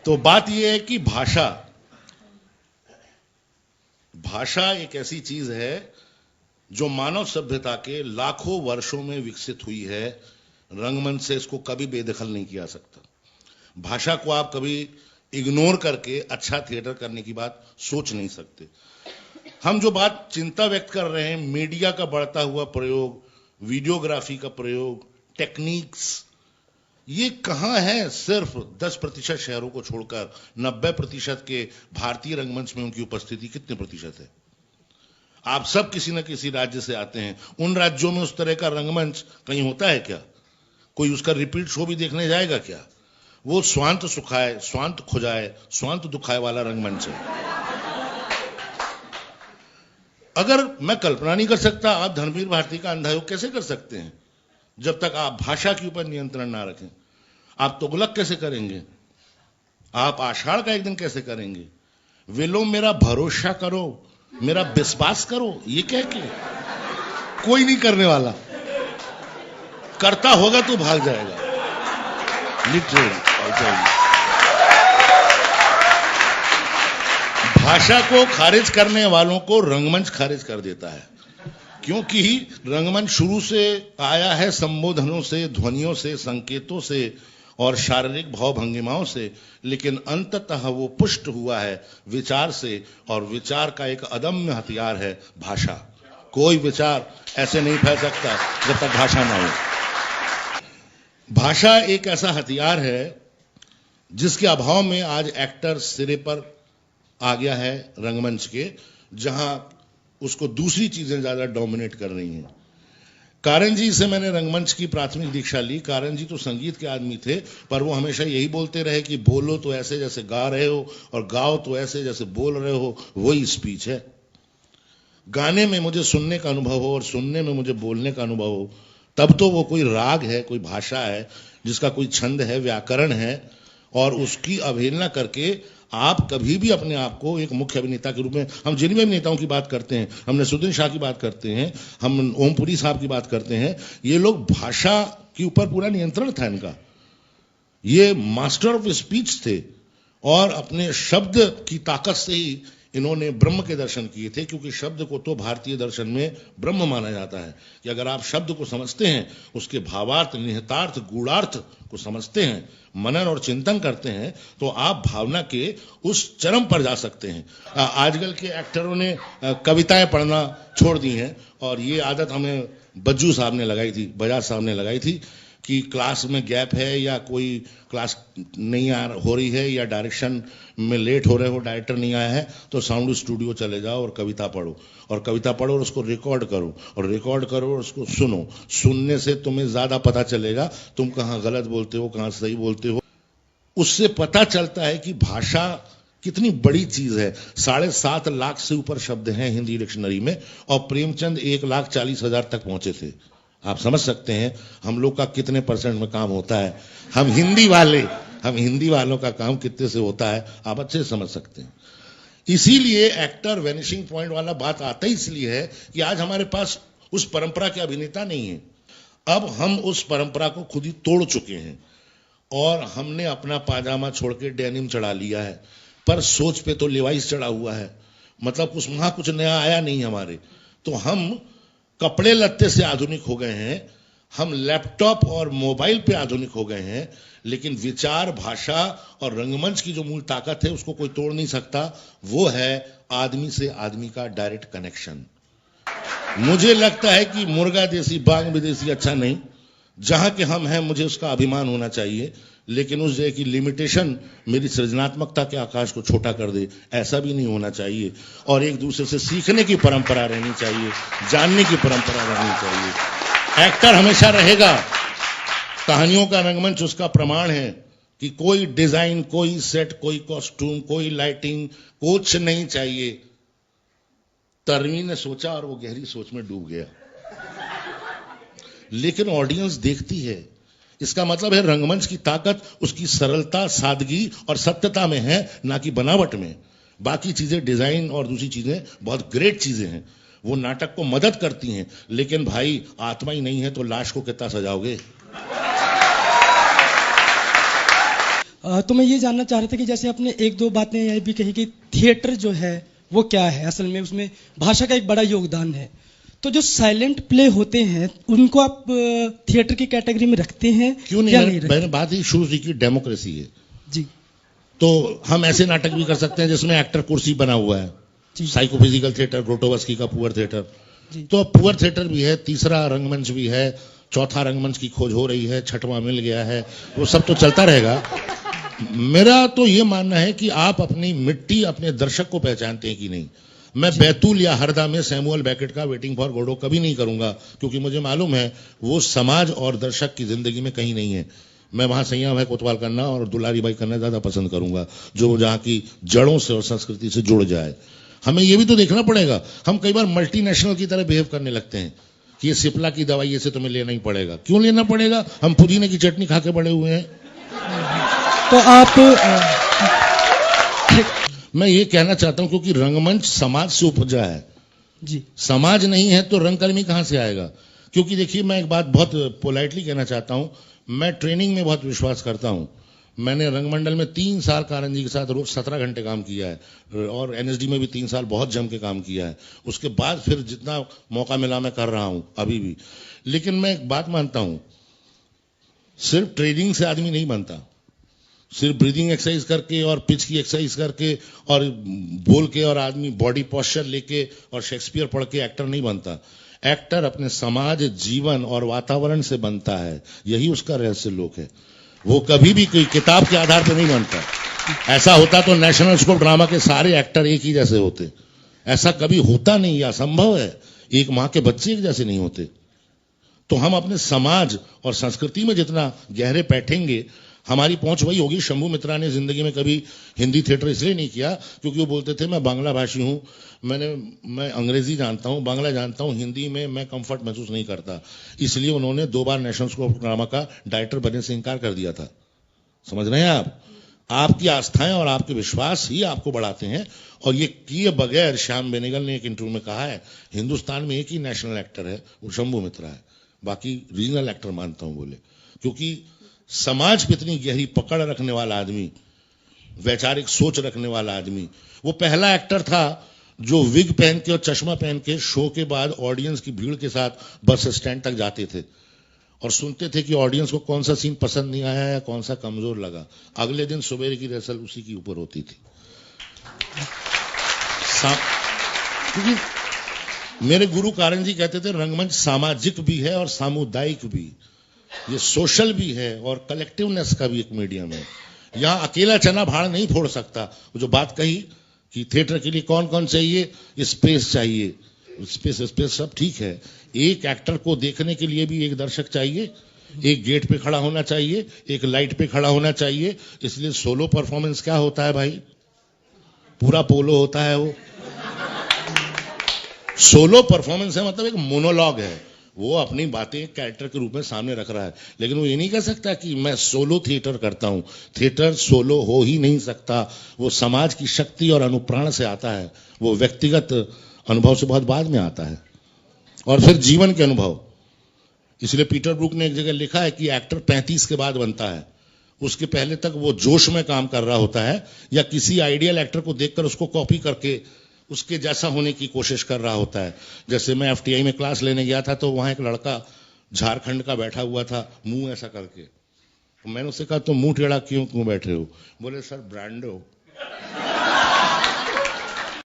तो बात यह है कि भाषा एक ऐसी चीज है जो मानव सभ्यता के लाखों वर्षों में विकसित हुई है। रंगमंच से इसको कभी बेदखल नहीं किया सकता। भाषा को आप कभी इग्नोर करके अच्छा थिएटर करने की बात सोच नहीं सकते। हम जो बात चिंता व्यक्त कर रहे हैं, मीडिया का बढ़ता हुआ प्रयोग, वीडियोग्राफी का प्रयोग, टेक्निक्स, ये कहां है? सिर्फ 10% शहरों को छोड़कर 90% के भारतीय रंगमंच में उनकी उपस्थिति कितने प्रतिशत है? आप सब किसी न किसी राज्य से आते हैं। उन राज्यों में उस तरह का रंगमंच कहीं होता है क्या? कोई उसका रिपीट शो भी देखने जाएगा क्या? वो स्वांत सुखाए, स्वांत खुजाए, स्वांत दुखाए वाला रंगमंच है। अगर मैं कल्पना नहीं कर सकता, आप धर्मवीर भारती का अंधा योग कैसे कर सकते हैं जब तक आप भाषा के ऊपर नियंत्रण ना रखें? आप तुगलक कैसे करेंगे? आप आषाढ़ का एक दिन कैसे करेंगे? विलो मेरा भरोसा करो, मेरा विश्वास करो, ये कह के कोई नहीं करने वाला। करता होगा तो भाग जाएगा, लिटरली। भाषा को खारिज करने वालों को रंगमंच खारिज कर देता है, क्योंकि रंगमंच शुरू से आया है संबोधनों से, ध्वनियों से, संकेतों से और शारीरिक भाव भंगिमाओं से, लेकिन अंततः वो पुष्ट हुआ है विचार से, और विचार का एक अदम्य हथियार है भाषा। कोई विचार ऐसे नहीं फैल सकता जब तक भाषा ना हो। भाषा एक ऐसा हथियार है जिसके अभाव में आज एक्टर सिरे पर आ गया है रंगमंच के, जहां उसको दूसरी चीजें ज्यादा डोमिनेट कर रही हैं। कारण जी से मैंने रंगमंच की प्राथमिक दीक्षा ली। कारण जी तो संगीत के आदमी थे, पर वो हमेशा यही बोलते रहे कि बोलो तो ऐसे जैसे गा रहे हो और गाओ तो ऐसे जैसे बोल रहे हो, वही स्पीच है। गाने में मुझे सुनने का अनुभव हो और सुनने में मुझे बोलने का अनुभव हो, तब तो वो कोई राग है, कोई भाषा है, जिसका कोई छंद है, व्याकरण है, और उसकी अवहेलना करके आप कभी भी अपने आप को एक मुख्य अभिनेता के रूप में, हम जिन भी अभिनेताओं की बात करते हैं, हम नसरुद्दीन शाह की बात करते हैं, हम ओमपुरी साहब की बात करते हैं, ये लोग भाषा के ऊपर पूरा नियंत्रण था इनका। ये मास्टर ऑफ स्पीच थे और अपने शब्द की ताकत से ही इन्होंने ब्रह्म के दर्शन किए थे, क्योंकि शब्द को तो भारतीय दर्शन में ब्रह्म माना जाता है कि अगर आप शब्द को समझते हैं, उसके भावार्थ, निहितार्थ, गूढ़ार्थ को समझते हैं, मनन और चिंतन करते हैं, तो आप भावना के उस चरम पर जा सकते हैं। आजकल के एक्टरों ने कविताएं पढ़ना छोड़ दी हैं, और ये आदत हमें बज्जू साहब ने लगाई थी, बजाज साहब ने लगाई थी कि क्लास में गैप है या कोई क्लास नहीं हो रही है या डायरेक्शन में लेट हो रहे हो, डायरेक्टर नहीं आया है, तो साउंड स्टूडियो चले जाओ और कविता पढ़ो, और कविता पढ़ो और उसको रिकॉर्ड करो, और रिकॉर्ड करो और उसको सुनो। सुनने से तुम्हें ज्यादा पता चलेगा तुम कहाँ गलत बोलते हो, कहाँ सही बोलते हो। उससे पता चलता है कि भाषा कितनी बड़ी चीज है। 7.5 लाख से ऊपर शब्द हैं हिंदी डिक्शनरी में, और प्रेमचंद 1,40,000 तक पहुंचे थे। आप समझ सकते हैं हम लोग का कितने % में काम होता है। हम हिंदी वालों का काम कितने से होता है, आप अच्छे से समझ सकते हैं। इसीलिए एक्टर वैनिशिंग पॉइंट वाला बात आता ही इसलिए है कि आज हमारे पास उस परंपरा के अभिनेता नहीं है। अब हम उस परंपरा को खुद ही तोड़ चुके हैं, और हमने अपना पाजामा छोड़ के डेनिम चढ़ा लिया है, पर सोच पे तो लिवाइस चढ़ा हुआ है। मतलब वहां कुछ नया आया नहीं हमारे। तो हम कपड़े लत्ते से आधुनिक हो गए हैं, हम लैपटॉप और मोबाइल पे आधुनिक हो गए हैं, लेकिन विचार, भाषा और रंगमंच की जो मूल ताकत है उसको कोई तोड़ नहीं सकता। वो है आदमी से आदमी का डायरेक्ट कनेक्शन। मुझे लगता है कि मुर्गा देसी बांग विदेशी अच्छा नहीं। जहां के हम हैं मुझे उसका अभिमान होना चाहिए, लेकिन उस जगह की लिमिटेशन मेरी सृजनात्मकता के आकाश को छोटा कर दे, ऐसा भी नहीं होना चाहिए। और एक दूसरे से सीखने की परंपरा रहनी चाहिए, जानने की परंपरा रहनी चाहिए। एक्टर हमेशा रहेगा, कहानियों का रंगमंच उसका प्रमाण है कि कोई डिजाइन, कोई सेट, कोई कॉस्ट्यूम, कोई लाइटिंग, कुछ नहीं चाहिए। तरवी ने सोचा और वो गहरी सोच में डूब गया, लेकिन ऑडियंस देखती है। इसका मतलब है रंगमंच की ताकत उसकी सरलता, सादगी और सत्यता में है, ना कि बनावट में। बाकी चीजें, डिजाइन और दूसरी चीजें बहुत ग्रेट चीजें हैं, वो नाटक को मदद करती हैं, लेकिन भाई आत्मा ही नहीं है तो लाश को कितना सजाओगे। तो मैं ये जानना चाह रहा था कि जैसे आपने एक दो बातें ये भी कही कि थिएटर जो है वो क्या है, असल में उसमें भाषा का एक बड़ा योगदान है। तो जो साइलेंट प्ले होते हैं उनको आप थिएटर की कैटेगरी में रखते हैं? क्यों नहीं? मैंने बात ही शुरू की, डेमोक्रेसी है जी। तो हम ऐसे नाटक भी कर सकते हैं जिसमें एक्टर कुर्सी बना हुआ है, साइकोफिजिकल थिएटर, ग्रोटोवस्की का पुअर थिएटर। तो पुअर थिएटर भी है, तीसरा रंगमंच भी है, चौथा रंगमंच की खोज हो रही है, छठवां मिल गया है, वो सब तो चलता रहेगा। मेरा तो ये मानना है कि आप अपनी मिट्टी, अपने दर्शक को पहचानते हैं कि नहीं। मैं बैतूल या हरदा में सैमुअल बेकेट का वेटिंग फॉर गोडो कभी नहीं करूंगा, क्योंकि मुझे मालूम है वो समाज और दर्शक की जिंदगी में कहीं नहीं है। मैं वहां सैया भाई कोतवाल करना और दुलारी भाई करना ज्यादा पसंद करूंगा, जो जहां की जड़ों से और संस्कृति से जुड़ जाए। हमें ये भी तो देखना पड़ेगा। हम कई बार मल्टीनेशनल की तरह बिहेव करने लगते हैं कि ये सिप्ला की दवाई ऐसे तुम्हें लेना ही पड़ेगा। क्यों लेना पड़ेगा? हम पुदीने की चटनी खा के बड़े हुए हैं। तो आप मैं ये कहना चाहता हूं क्योंकि रंगमंच समाज से उपजा है जी। समाज नहीं है तो रंगकर्मी कहां से आएगा? क्योंकि देखिए, मैं एक बात बहुत पोलाइटली कहना चाहता हूं, मैं ट्रेनिंग में बहुत विश्वास करता हूं। मैंने रंगमंडल में 3 साल कारण जी के साथ रोज 17 घंटे काम किया है और एनएसडी में भी 3 साल बहुत जम के काम किया है। उसके बाद फिर जितना मौका मिला मैं कर रहा हूं अभी भी। लेकिन मैं एक बात मानता हूं, सिर्फ ट्रेनिंग से आदमी नहीं बनता, सिर्फ ब्रीदिंग एक्सरसाइज करके और पिच की एक्सरसाइज करके और बोल के और आदमी बॉडी पोस्चर लेके और शेक्सपियर पढ़ के एक्टर नहीं बनता। एक्टर अपने समाज, जीवन और वातावरण से बनता है, यही उसका रहस्य लोक है। वो कभी भी कोई किताब के आधार पर नहीं बनता। ऐसा होता तो नेशनल स्कूल ड्रामा के सारे एक्टर एक ही जैसे होते। ऐसा कभी होता नहीं, या असंभव है। एक माँ के बच्चे एक जैसे नहीं होते। तो हम अपने समाज और संस्कृति में जितना गहरे बैठेंगे, हमारी पहुंच वही होगी। शंभू मित्रा ने जिंदगी में कभी हिंदी थिएटर इसलिए नहीं किया क्योंकि वो बोलते थे मैं बांग्ला भाषी हूं, मैं अंग्रेजी जानता हूं, बांग्ला जानता हूं, हिंदी में मैं कंफर्ट महसूस नहीं करता। इसलिए उन्होंने 2 बार नेशनल स्कूल ऑफ ड्रामा का डायरेक्टर बनने से इनकार कर दिया था। समझ रहे हैं आप? आपकी आस्थाएं और आपके विश्वास ही आपको बढ़ाते हैं। और ये किए बगैर श्याम बेनेगल ने एक इंटरव्यू में कहा है, हिंदुस्तान में एक ही नेशनल एक्टर है, वो शंभू मित्रा है, बाकी रीजनल एक्टर मानता हूं बोले। क्योंकि समाज पे इतनी गहरी पकड़ रखने वाला आदमी, वैचारिक सोच रखने वाला आदमी, वो पहला एक्टर था जो विग पहन के और चश्मा पहन के शो के बाद ऑडियंस की भीड़ के साथ बस स्टैंड तक जाते थे और सुनते थे कि ऑडियंस को कौन सा सीन पसंद नहीं आया या कौन सा कमजोर लगा। अगले दिन सवेरे की रिहर्सल उसी के ऊपर होती थी। क्योंकि मेरे गुरु कारण जी कहते थे रंगमंच सामाजिक भी है और सामुदायिक भी, ये सोशल भी है और कलेक्टिवनेस का भी एक मीडियम है। यहां अकेला चना भाड़ नहीं फोड़ सकता। जो बात कही कि थिएटर के लिए कौन कौन चाहिए, स्पेस चाहिए, स्पेस सब ठीक है। एक एक्टर को देखने के लिए भी एक दर्शक चाहिए, एक गेट पे खड़ा होना चाहिए, एक लाइट पे खड़ा होना चाहिए। इसलिए सोलो परफॉर्मेंस क्या होता है भाई? पूरा पोलो होता है। वो सोलो परफॉर्मेंस है, मतलब एक मोनोलॉग है। वो अपनी बातें कैरेक्टर के रूप में सामने रख रहा है, लेकिन वो ये नहीं कह सकता कि मैं सोलो थिएटर करता हूं। थिएटर सोलो हो ही नहीं सकता। वो समाज की शक्ति और अनुप्राण से आता है, वो व्यक्तिगत अनुभव से बहुत बाद में आता है, और फिर जीवन के अनुभव। इसलिए पीटर ब्रूक ने एक जगह लिखा है कि एक्टर 35 के बाद बनता है। उसके पहले तक वो जोश में काम कर रहा होता है या किसी आइडियल एक्टर को देखकर उसको कॉपी करके उसके जैसा होने की कोशिश कर रहा होता है। जैसे मैं एफटीआई में क्लास लेने गया था तो वहां एक लड़का झारखंड का बैठा हुआ था, मुंह ऐसा करके। तो मैंने उससे कहा तो मुंह टेढ़ा क्यों बैठे हो? बोले सर ब्रांडो